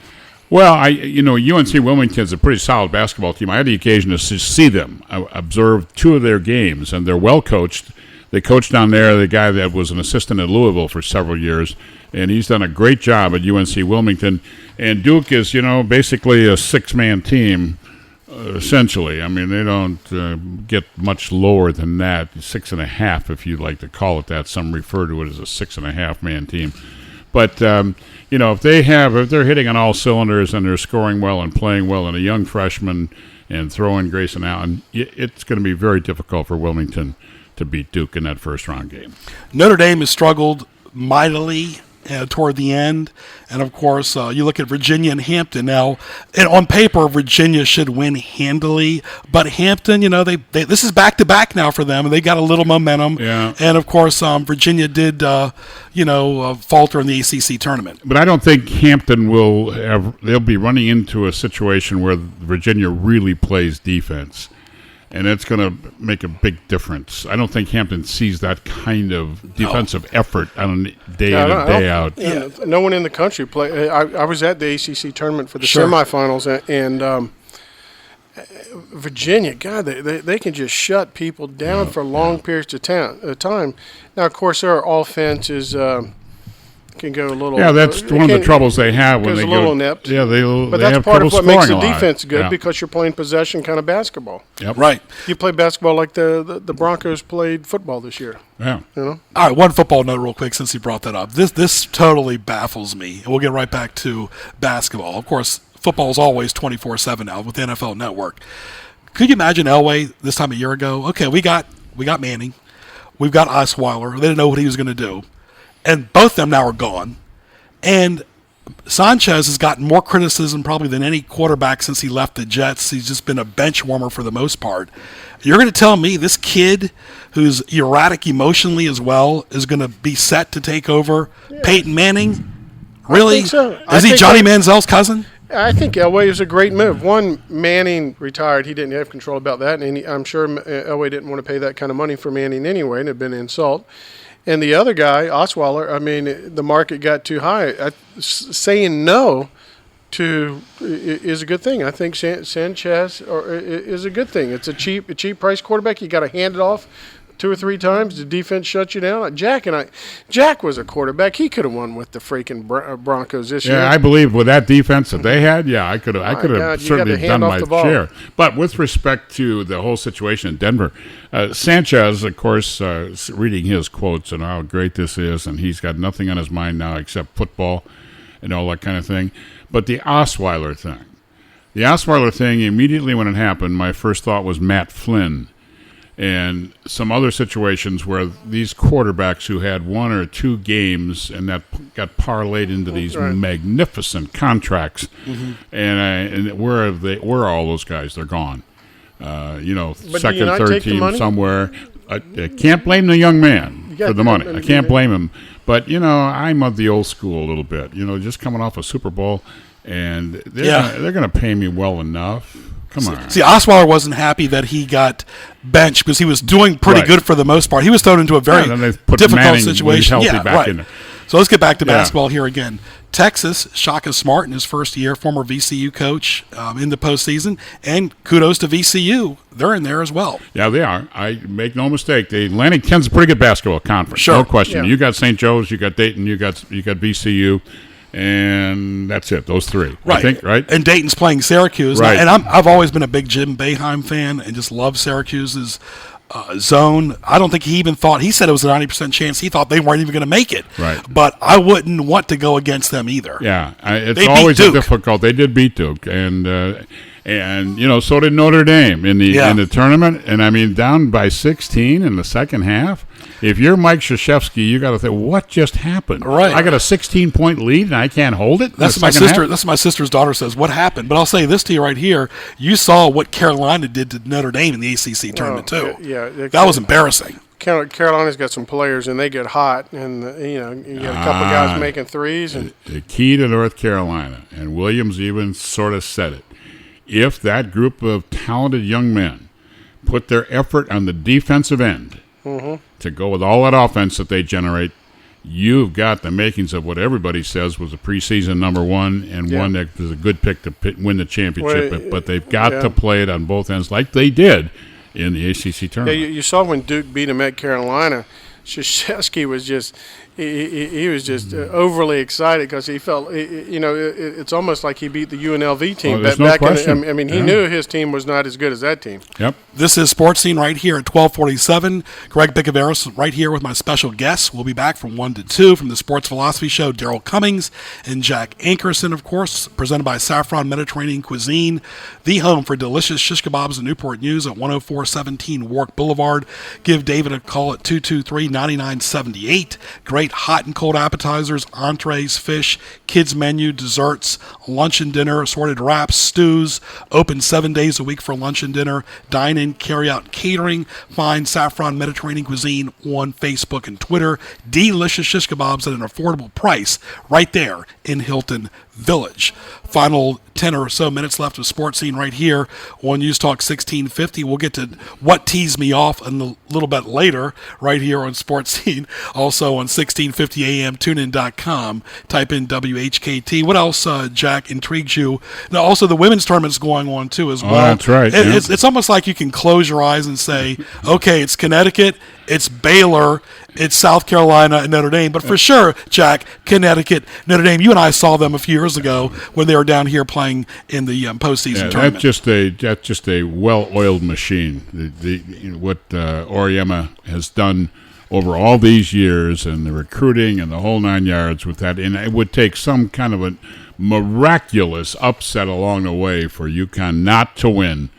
Well, UNC Wilmington's a pretty solid basketball team. I had the occasion to see them. I observed 2 of their games, and they're well coached. They coached down there the guy that was an assistant at Louisville for several years, and he's done a great job at UNC Wilmington. And Duke is, basically a 6-man team, essentially. I mean, they don't get much lower than that, 6.5 if you'd like to call it that. Some refer to it as a 6.5-man team. But, if they're hitting on all cylinders and they're scoring well and playing well, and a young freshman and throw in Grayson Allen, it's going to be very difficult for Wilmington to beat Duke in that first-round game. Notre Dame has struggled mightily toward the end. And, of course, you look at Virginia and Hampton. Now, and on paper, Virginia should win handily. But Hampton, this is back-to-back now for them, and they got a little momentum. Yeah. And, of course, Virginia did, falter in the ACC tournament. But I don't think Hampton they'll be running into a situation where Virginia really plays defense. And it's going to make a big difference. I don't think Hampton sees that kind of defensive effort on day in and day out. Yeah, no one in the country play. I was at the ACC tournament for the semifinals, and Virginia, God, they can just shut people down for long periods of time. Now, of course, their offense is can go a little. Yeah, that's one of the troubles they have when they go. Goes a little inept. Yeah, but that's part of what makes the defense good because you're playing possession kind of basketball. Yep. Right. You play basketball like the Broncos played football this year. Yeah. All right, one football note real quick since you brought that up. This totally baffles me, and we'll get right back to basketball. Of course, football is always 24/7 now with the NFL Network. Could you imagine Elway this time a year ago? Okay, we got Manning, we've got Osweiler. They didn't know what he was going to do. And both of them now are gone. And Sanchez has gotten more criticism probably than any quarterback since he left the Jets. He's just been a bench warmer for the most part. You're going to tell me this kid who's erratic emotionally as well is going to be set to take over Peyton Manning? Really? I think so. Is he Johnny Manziel's cousin? I think Elway is a great move. One, Manning retired. He didn't have control about that. And I'm sure Elway didn't want to pay that kind of money for Manning anyway. And it had been an insult. And the other guy, Osweiler, I mean, the market got too high. Saying no is a good thing. I think Sanchez is a good thing. It's a cheap price quarterback. You got to hand it off 2 or 3 times. The defense shuts you down. Jack was a quarterback. He could have won with the freaking Broncos this year. Yeah, I believe with that defense that they had, I could have certainly done my share. But with respect to the whole situation in Denver, Sanchez, of course, reading his quotes and how great this is, and he's got nothing on his mind now except football and all that kind of thing. But the Osweiler thing, immediately when it happened, my first thought was Matt Flynn. And some other situations where these quarterbacks who had 1 or 2 games and that got parlayed into these magnificent contracts, and where are all those guys? They're gone. Second, third team somewhere. I can't blame the young man for the money. I can't blame him. But I'm of the old school a little bit. Just coming off a Super Bowl, and they're going to pay me well enough. Come on. See, Osweiler wasn't happy that he got benched because he was doing pretty good for the most part. He was thrown into a very difficult situation. In there. So let's get back to basketball here again. Texas, Shaka Smart in his first year, former VCU coach in the postseason, and kudos to VCU. They're in there as well. Yeah, they are. I make no mistake. The Atlantic 10's a pretty good basketball conference. Sure. No question. Yeah. You got St. Joe's, you got Dayton, you got VCU. And that's it. Those 3, right? I think, right? And Dayton's playing Syracuse, right? And I've always been a big Jim Boeheim fan, and just love Syracuse's zone. I don't think he even thought. He said it was a 90% chance. He thought they weren't even going to make it. Right. But I wouldn't want to go against them either. Yeah, it's always difficult. They did beat Duke, and so did Notre Dame in the tournament. And I mean, down by 16 in the second half. if you're Mike Krzyzewski, you got to think, what just happened? Right. I got a 16-point lead and I can't hold it. That's my sister. That's my sister's daughter says. What happened? But I'll say this to you right here. You saw what Carolina did to Notre Dame in the ACC tournament too. Yeah, that was embarrassing. Carolina's got some players, and they get hot, and you got a couple guys making threes. And the key to North Carolina, and Williams even sort of said it, if that group of talented young men put their effort on the defensive end to go with all that offense that they generate, you've got the makings of what everybody says was a preseason number one and one that was a good pick to win the championship. But they've got to play it on both ends like they did in the ACC tournament. Yeah, you saw when Duke beat him at Carolina, Krzyzewski was just he was just overly excited because he felt it's almost like he beat the UNLV team. He knew his team was not as good as that team. Yep. This is Sports Scene right here at 1247. Greg Bicouvaris right here with my special guests. We'll be back from 1 to 2 from the Sports Philosophy Show. Darryl Cummings and Jack Ankerson, of course, presented by Saffron Mediterranean Cuisine, the home for delicious shish kebabs and Newport News at 10417 Warwick Boulevard. Give David a call at 223-9978. Great hot and cold appetizers, entrees, fish, kids menu, desserts, lunch and dinner, assorted wraps, stews. Open 7 days a week for lunch and dinner. Dine-in, carry-out, catering. Find Saffron Mediterranean Cuisine on Facebook and Twitter. Delicious shish kebabs at an affordable price right there in Hilton Village. Final 10 or so minutes left of Sports Scene right here on News Talk 1650. We'll get to what teased me off a little bit later right here on Sports Scene. Also on 1650 AM, tunein.com. Type in WHKT. What else, Jack, intrigues you? Now, also, the women's tournament's going on, too, as well. That's right. It's almost like you can close your eyes and say, okay, it's Connecticut, it's Baylor, it's South Carolina, and Notre Dame. But for sure, Jack, Connecticut, Notre Dame, you and I saw them a few years ago when they were down here playing in the postseason tournament. That's just a well-oiled machine. What Auriemma has done over all these years and the recruiting and the whole 9 yards with that, and it would take some kind of a miraculous upset along the way for UConn not to win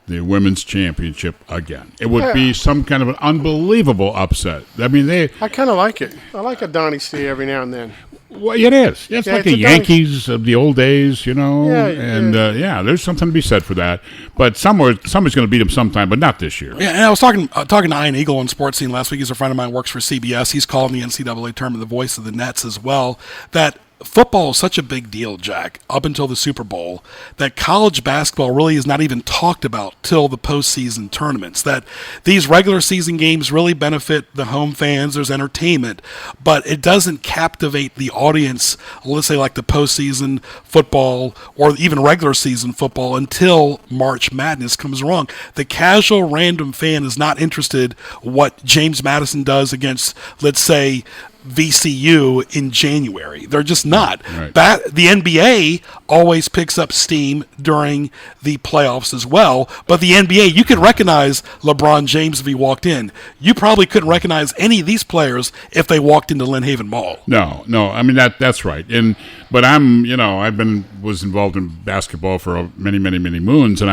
the women's championship again. It would be some kind of an unbelievable upset. I mean, I kind of like it. I like a dynasty every now and then. Well, it is. It's like the Yankees of the old days, there's something to be said for that. But somebody's going to beat them sometime, but not this year. Yeah, and I was talking to Ian Eagle on Sports Scene last week. He's a friend of mine, works for CBS. He's calling the NCAA tournament, the voice of the Nets as well, that football is such a big deal, Jack, up until the Super Bowl, that college basketball really is not even talked about till the postseason tournaments, that these regular season games really benefit the home fans, there's entertainment, but it doesn't captivate the audience, let's say like the postseason football or even regular season football until March Madness comes along. The casual random fan is not interested what James Madison does against, let's say, VCU in January. They're just not. Right. The NBA always picks up steam during the playoffs as well, but the NBA, you could recognize LeBron James if he walked in. You probably couldn't recognize any of these players if they walked into Lynn Haven Mall. No. I mean that's right. But was involved in basketball for many moons, and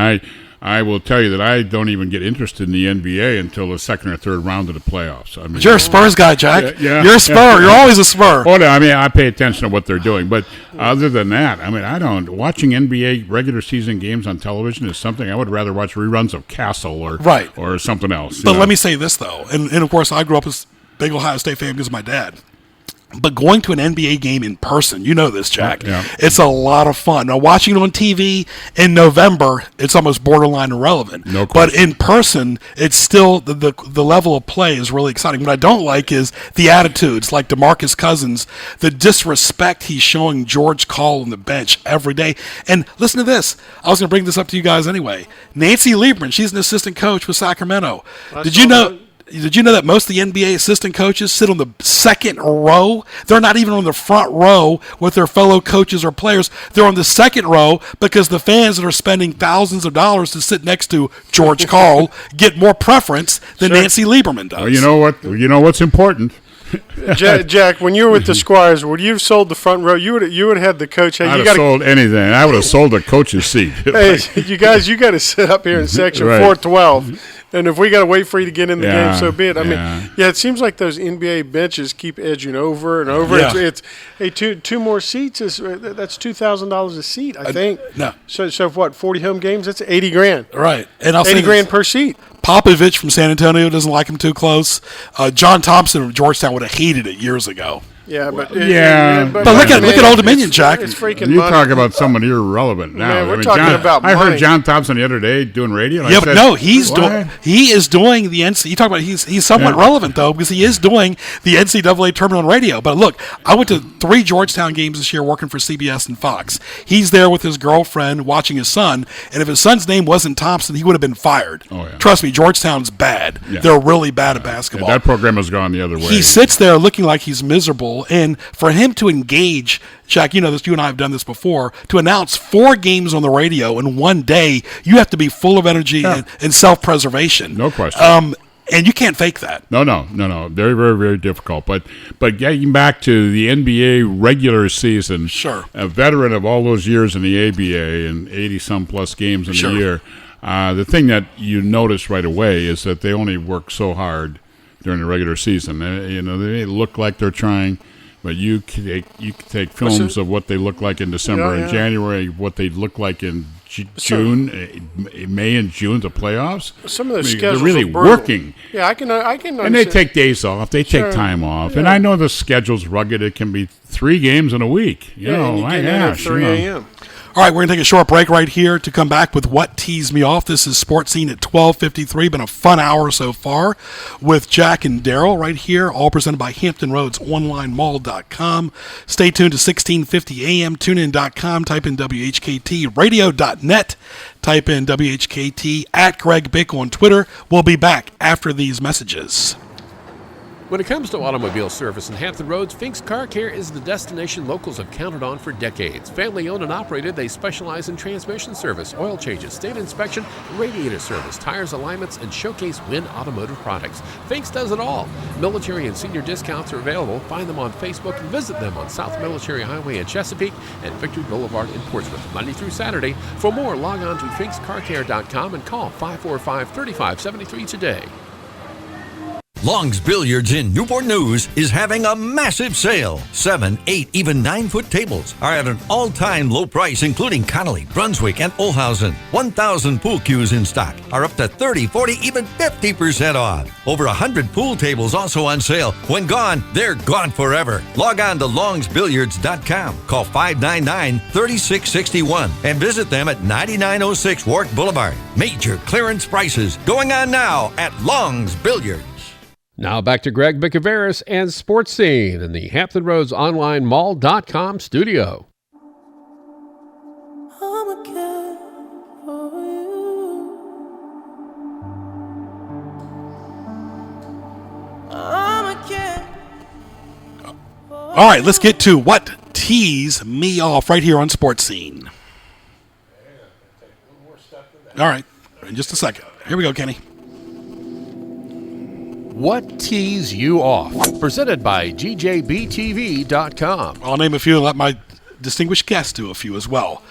I will tell you that I don't even get interested in the NBA until the second or third round of the playoffs. I mean, but you're a Spurs guy, Jack. Yeah, you're a Spur. You're always a Spur. Oh, no, I mean, I pay attention to what they're doing. But other than that, I mean, watching NBA regular season games on television is something I would rather watch reruns of Castle or something else. But let me say this, though. And of course, I grew up as a big Ohio State fan because of my dad. But going to an NBA game in person, you know this, Jack, it's a lot of fun. Now, watching it on TV in November, it's almost borderline irrelevant. No question. But in person, it's still, the level of play is really exciting. What I don't like is the attitudes, like DeMarcus Cousins, the disrespect he's showing George Call on the bench every day. And listen to this. I was going to bring this up to you guys anyway. Nancy Lieberman, she's an assistant coach with Sacramento. Did you know that most of the NBA assistant coaches sit on the second row? They're not even on the front row with their fellow coaches or players. They're on the second row because the fans that are spending thousands of dollars to sit next to George Karl get more preference than Nancy Lieberman does. Well, you know what? You know what's important. Jack, when you were with the Squires, would you have sold the front row? You would have had the coach. Hey, I'd have sold anything. I would have sold the coach's seat. Hey, you got to sit up here in section 412. And if we got to wait for you to get in the game, so be it. I mean, yeah, it seems like those NBA benches keep edging over and over. Yeah. It's hey, two more seats is that's $2,000 a seat, I think. No. So what? 40 home games? That's $80,000. Right. And I'll say $80,000 per seat. Popovich from San Antonio doesn't like him too close. John Thompson of Georgetown would have hated it years ago. Yeah, but look at Old Dominion, Jack. It's freaking You money. talk about someone irrelevant now. Man, we're talking about I heard money. John Thompson the other day doing radio. And Yeah, I but said, no, he is doing the NCAA. You talk about he's somewhat relevant though because he is doing the NCAA tournament on radio. But look, I went to 3 Georgetown games this year working for CBS and Fox. He's there with his girlfriend watching his son, and if his son's name wasn't Thompson, he would have been fired. Oh, yeah. Trust me, Georgetown's bad. Yeah. They're really bad at basketball. that program has gone the other way. He sits there looking like he's miserable, and for him to engage, Jack, you know this, you and I have done this before, to announce 4 games on the radio in one day, you have to be full of energy and self-preservation. No question. And you can't fake that. No. Very, very, very difficult. But getting back to the NBA regular season, sure, a veteran of all those years in the ABA and 80-some plus games in the year, the thing that you notice right away is that they only work so hard during the regular season. They look like they're trying. But you can take films of what they look like in December and January, what they look like in June, May and June, the playoffs. Some of those schedules they're really are brutal. working. Yeah, I can understand. And they take days off. They take time off. Yeah. And I know the schedule's rugged. It can be 3 games in a week. And you get in at 3 a.m. All right, we're going to take a short break right here to come back with What Teased Me Off. This is Sports Scene at 12:53. Been a fun hour so far with Jack and Darryl right here, all presented by HamptonRoadsOnlineMall.com. Stay tuned to 1650 AM, tunein.com, type in WHKT, radio.net, type in WHKT, at Greg Bick on Twitter. We'll be back after these messages. When it comes to automobile service in Hampton Roads, Fink's Car Care is the destination locals have counted on for decades. Family owned and operated, they specialize in transmission service, oil changes, state inspection, radiator service, tires, alignments, and showcase Win Automotive products. Fink's does it all. Military and senior discounts are available. Find them on Facebook and visit them on South Military Highway in Chesapeake and Victory Boulevard in Portsmouth, Monday through Saturday. For more, log on to finkscarcare.com and call 545-3573 today. Long's Billiards in Newport News is having a massive sale. 7, 8, even 9-foot tables are at an all-time low price, including Connolly, Brunswick, and Olhausen. 1,000 pool cues in stock are up to 30, 40, even 50% off. Over 100 pool tables also on sale. When gone, they're gone forever. Log on to longsbilliards.com. Call 599-3661 and visit them at 9906 Warwick Boulevard. Major clearance prices going on now at Long's Billiards. Now back to Greg Bicouvaris and Sports Scene in the Hampton Roads Online Mall.com studio. All right, let's get to What Teased Me Off right here on Sports Scene. All right, in just a second. Here we go, Kenny. What Tees You Off? Presented by GJBTV.com. I'll name a few and let my distinguished guests do a few as well.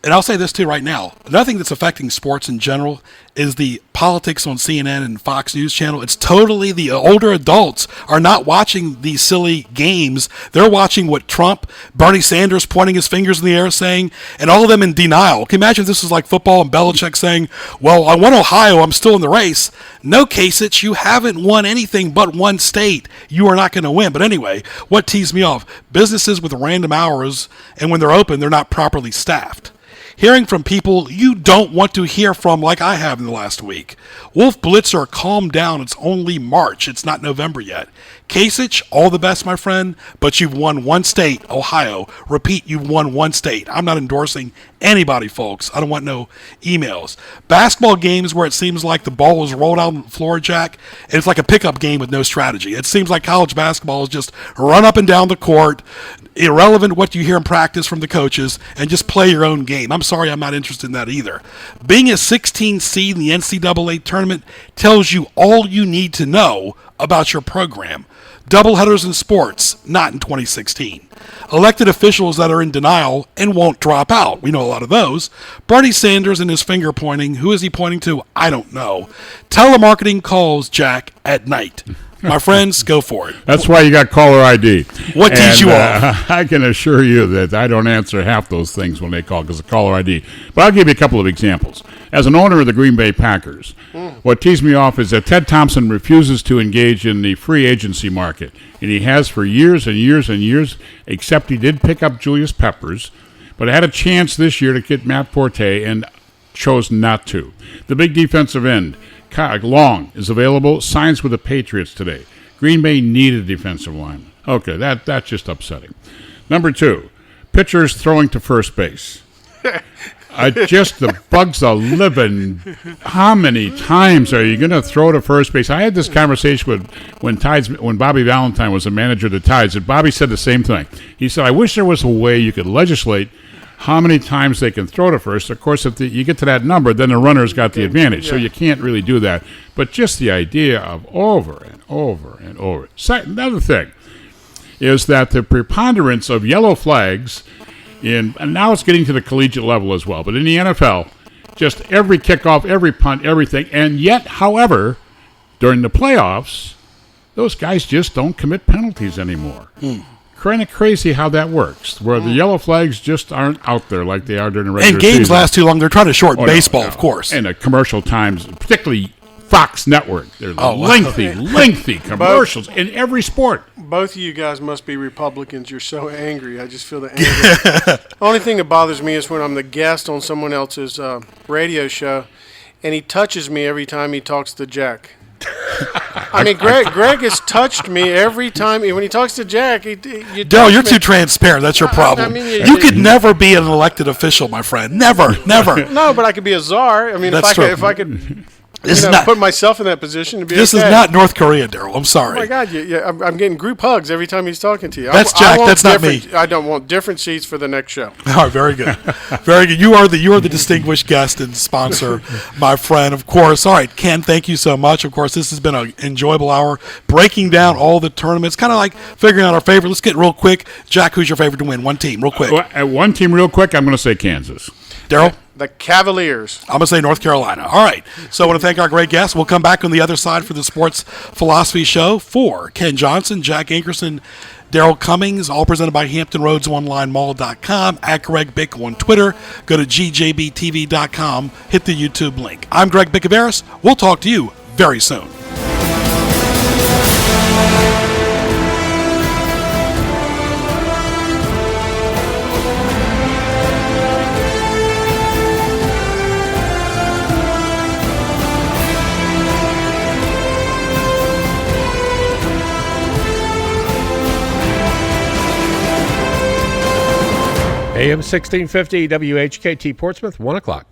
And I'll say this too right now. Another thing that's affecting sports in general is the politics on CNN and Fox News Channel. It's totally the older adults are not watching these silly games. They're watching what Trump, Bernie Sanders pointing his fingers in the air saying, and all of them in denial. Can you imagine if this was like football and Belichick saying, well, I won Ohio, I'm still in the race. No, Kasich, you haven't won anything but one state. You are not going to win. But anyway, what teased me off? Businesses with random hours, and when they're open, they're not properly staffed. Hearing from people you don't want to hear from like I have in the last week. Wolf Blitzer, calm down. It's only March. It's not November yet. Kasich, all the best, my friend, but you've won one state, Ohio. Repeat, you've won one state. I'm not endorsing anybody, folks. I don't want no emails. Basketball games where it seems like the ball is rolled out on the floor, Jack, and it's like a pickup game with no strategy. It seems like college basketball is just run up and down the court, irrelevant what you hear in practice from the coaches, and just play your own game. I'm sorry, I'm not interested in that either. Being a 16 seed in the NCAA tournament tells you all you need to know about your program. Doubleheaders in sports, not in 2016. Elected officials that are in denial and won't drop out. We know a lot of those. Bernie Sanders and his finger pointing. Who is he pointing to? I don't know. Telemarketing calls, Jack, at night. My friends, go for it. That's why you got caller ID. What teach you off? I can assure you that I don't answer half those things when they call because of caller ID. But I'll give you a couple of examples. As an owner of the Green Bay Packers, what teased me off is that Ted Thompson refuses to engage in the free agency market. And he has for years and years and years, except he did pick up Julius Peppers, but had a chance this year to get Matt Forte and chose not to. The big defensive end, Long, is available, signs with the Patriots today. Green Bay needed a defensive lineman. Okay, that's just upsetting. Number 2, pitchers throwing to first base. Just the bugs a living. How many times are you going to throw to first base? I had this conversation when Bobby Valentine was the manager of the Tides, and Bobby said the same thing. He said, I wish there was a way you could legislate how many times they can throw to first. Of course, if you get to that number, then the runner's got the advantage, so you can't really do that. But just the idea of over and over and over. Another thing is that the preponderance of yellow flags and now it's getting to the collegiate level as well, but in the NFL, just every kickoff, every punt, everything. And yet, however, during the playoffs, those guys just don't commit penalties anymore. Kind of crazy how that works, where the yellow flags just aren't out there like they are during the regular season. And games season. last too long. They're trying to shorten baseball, of course. And the commercial times, particularly Fox Network. There's lengthy commercials in every sport. Both of you guys must be Republicans. You're so angry. I just feel the anger. Only thing that bothers me is when I'm the guest on someone else's radio show, and he touches me every time he talks to Jack. I mean, Greg has touched me every time. When he talks to Jack, Darryl, you're too transparent. That's your problem. I mean, you could never be an elected official, my friend. Never. No, but I could be a czar. I mean, if I could put myself in that position to be. This is not North Korea, Darryl. I'm sorry. Oh my God, I'm getting group hugs every time he's talking to you. That's Jack. That's not me. I don't want different seats for the next show. All right, very good, very good. You are the distinguished guest and sponsor, my friend. Of course. All right, Ken. Thank you so much. Of course, this has been an enjoyable hour breaking down all the tournaments. Kind of like figuring out our favorite. Let's get real quick. Jack, who's your favorite to win? One team, real quick. One team, real quick. I'm going to say Kansas. Darryl. The Cavaliers. I'm going to say North Carolina. All right. So I want to thank our great guests. We'll come back on the other side for the Sports Philosophy Show for Ken Johnson, Jack Ankerson, Darryl Cummings, all presented by HamptonRoadsOnlineMall.com, at Greg Bick on Twitter. Go to gjbtv.com. Hit the YouTube link. I'm Greg Bicouvaris. We'll talk to you very soon. AM 1650 WHKT Portsmouth, 1 o'clock.